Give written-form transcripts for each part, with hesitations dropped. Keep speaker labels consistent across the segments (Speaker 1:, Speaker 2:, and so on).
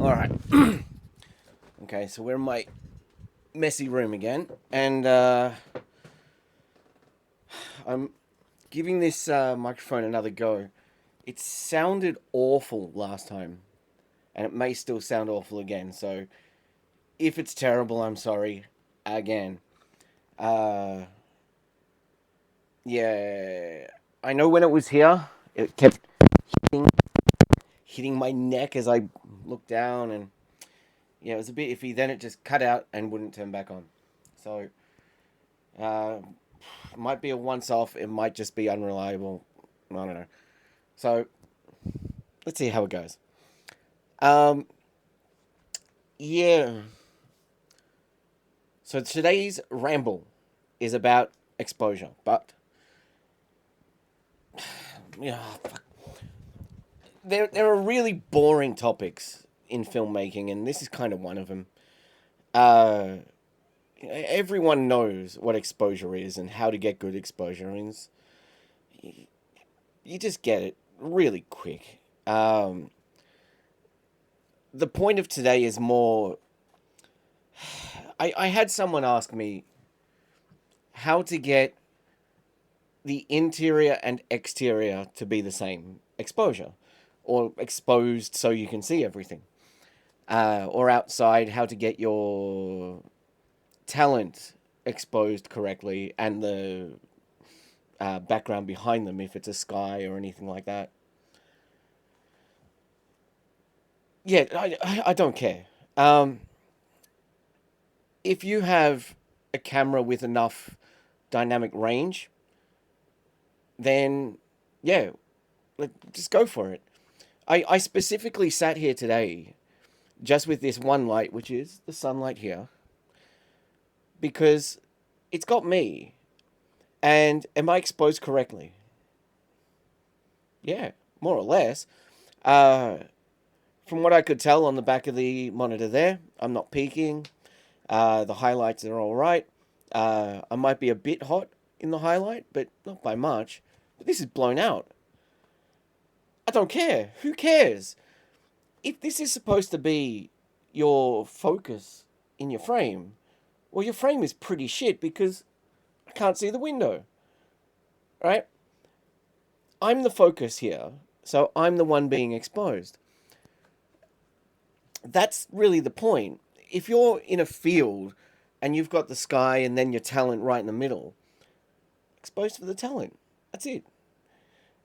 Speaker 1: All right. Okay, so we're in my messy room again, and I'm giving this microphone another go. It sounded awful last time, and it may still sound awful again. So if it's terrible, I'm sorry again. Uh, yeah, I know when it was here, it kept hitting, hitting my neck as I looked down, and yeah, it was a bit iffy. Then it just cut out and wouldn't turn back on. So uh, it might be a once off. It might just be unreliable. I don't know. So let's see how it goes. Um, yeah. So today's ramble is about exposure, but yeah, there are really boring topics in filmmaking, and this is kind of one of them. Uh, Everyone knows what exposure is and how to get good exposure, and you just get it really quick. The point of today is more. I had someone ask me how to get the interior and exterior to be the same exposure, or exposed so you can see everything, or outside, how to get your talent exposed correctly and the background behind them if it's a sky or anything like that. Yeah, I don't care. If you have a camera with enough dynamic range, then yeah, just go for it. I specifically sat here today just with this one light, which is the sunlight here, because it's got me. And am I exposed correctly? Yeah, more or less. Uh, from what I could tell on the back of the monitor there, I'm not peaking. The highlights are all right. I might be a bit hot in the highlight, but not by much. But this is blown out. I don't care. Who cares? If this is supposed to be your focus in your frame, well, your frame is pretty shit because I can't see the window, right? I'm the focus here, so I'm the one being exposed. That's really the point. If you're in a field and you've got the sky and then your talent right in the middle, exposed for the talent. That's it.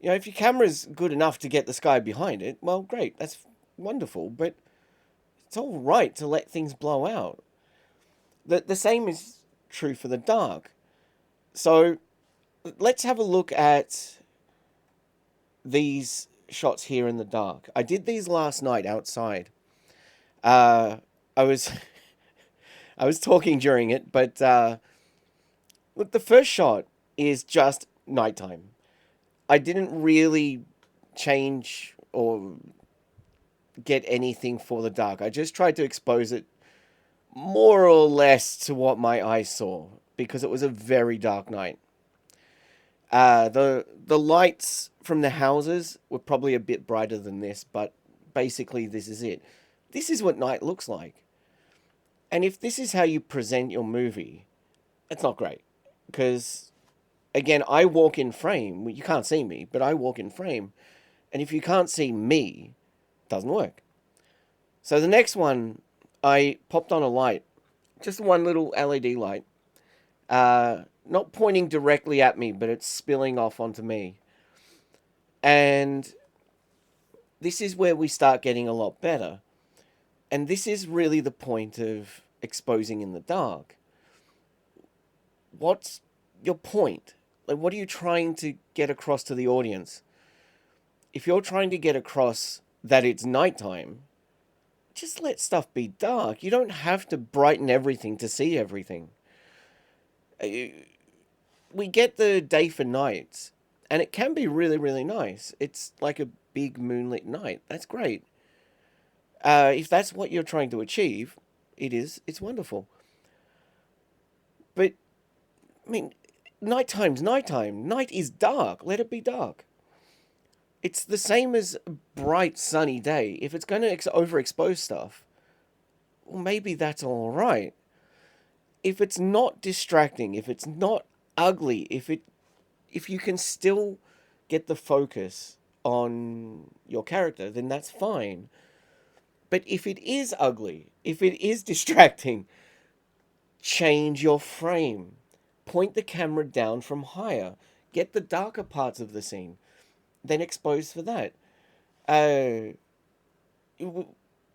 Speaker 1: You know, if your camera's good enough to get the sky behind it, well, great, that's wonderful, but it's all right to let things blow out. The same is true for the dark. So let's have a look at these shots here in the dark. I did these last night outside. Uh, I was I was talking during it, but look, the first shot is just nighttime. I didn't really change or get anything for the dark. I just tried to expose it more or less to what my eyes saw because it was a very dark night. The lights from the houses were probably a bit brighter than this, but basically this is it. This is what night looks like. And if this is how you present your movie, it's not great. Because, again, I walk in frame. You can't see me, but I walk in frame. And if you can't see me, it doesn't work. So the next one, I popped on a light. Just one little LED light. Not pointing directly at me, but it's spilling off onto me. And this is where we start getting a lot better. And this is really the point of exposing in the dark. What's your point? Like, what are you trying to get across to the audience? If you're trying to get across that it's nighttime, just let stuff be dark. You don't have to brighten everything to see everything. We get the day for night, and it can be really, really nice. It's like a big moonlit night. That's great. If that's what you're trying to achieve, it is. It's wonderful. But I mean, nighttime's nighttime. Night is dark. Let it be dark. It's the same as a bright sunny day. If it's going to overexpose stuff, well, maybe that's all right. If it's not distracting, if it's not ugly, if you can still get the focus on your character, then that's fine. But if it is ugly, if it is distracting, change your frame. Point the camera down from higher. Get the darker parts of the scene. Then expose for that. Uh,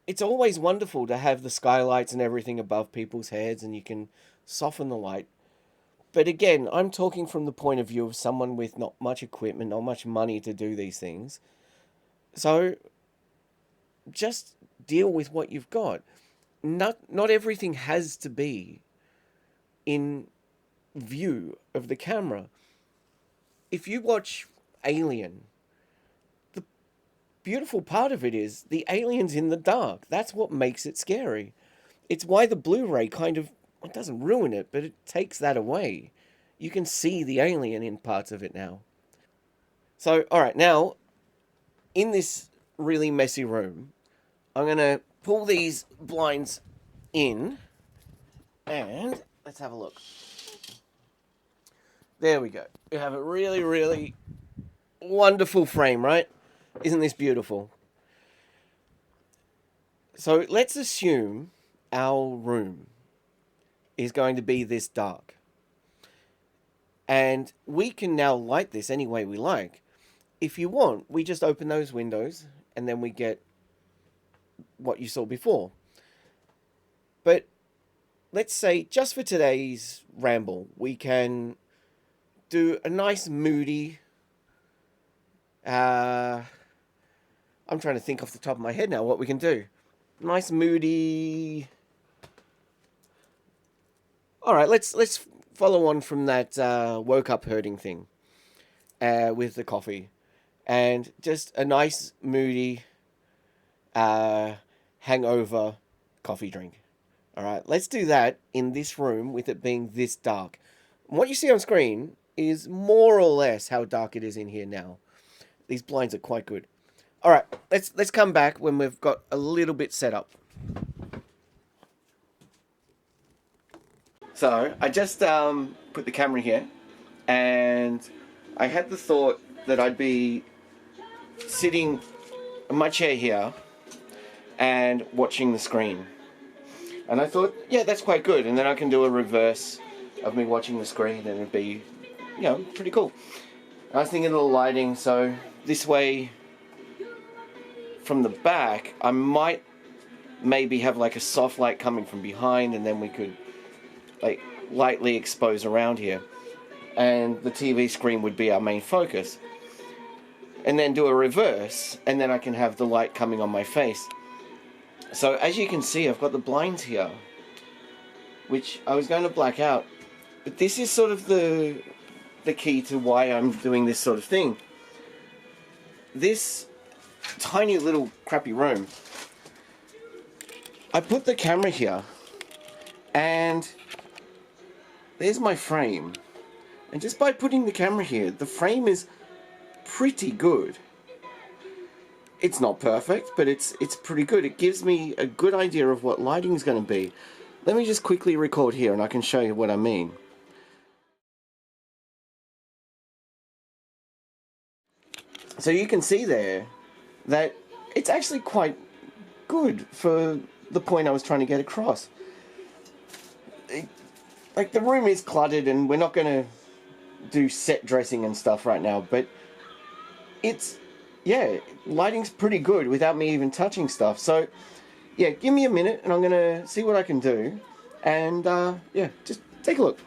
Speaker 1: it's always wonderful to have the skylights and everything above people's heads and you can soften the light. But again, I'm talking from the point of view of someone with not much equipment, not much money to do these things. So just deal with what you've got. Not everything has to be in view of the camera. If you watch Alien, the beautiful part of it is the alien's in the dark. That's what makes it scary. It's why the Blu-ray kind of, it doesn't ruin it, but it takes that away. You can see the alien in parts of it now. So, all right, now in this really messy room, I'm going to pull these blinds in and let's have a look. There we go. We have a really, really wonderful frame, right? Isn't this beautiful? So let's assume our room is going to be this dark. And we can now light this any way we like. If you want, we just open those windows and then we get what you saw before. But let's say, just for today's ramble, we can do a nice moody... I'm trying to think off the top of my head now what we can do. Nice moody... Alright, let's follow on from that woke up hurting thing with the coffee. And just a nice moody hangover coffee drink. Alright, let's do that in this room with it being this dark. And what you see on screen is more or less how dark it is in here now. These blinds are quite good. Alright, let's come back when we've got a little bit set up. So, I just put the camera here, and I had the thought that I'd be sitting in my chair here and watching the screen. And I thought, yeah, that's quite good. And then I can do a reverse of me watching the screen and it'd be, you know, pretty cool. I was thinking of the lighting, so this way, from the back, I might maybe have like a soft light coming from behind and then we could like lightly expose around here. And the TV screen would be our main focus. And then do a reverse, and then I can have the light coming on my face. So as you can see, I've got the blinds here, which I was going to black out. But this is sort of the key to why I'm doing this sort of thing. This tiny little crappy room, I put the camera here, and there's my frame. And just by putting the camera here, the frame is pretty good. It's not perfect, but it's pretty good. It gives me a good idea of what lighting is going to be. Let me just quickly record here and I can show you what I mean. So you can see there that it's actually quite good for the point I was trying to get across. Like, the room is cluttered and we're not going to do set dressing and stuff right now, but it's, yeah, lighting's pretty good without me even touching stuff. So yeah, give me a minute and I'm gonna see what I can do, and yeah, just take a look.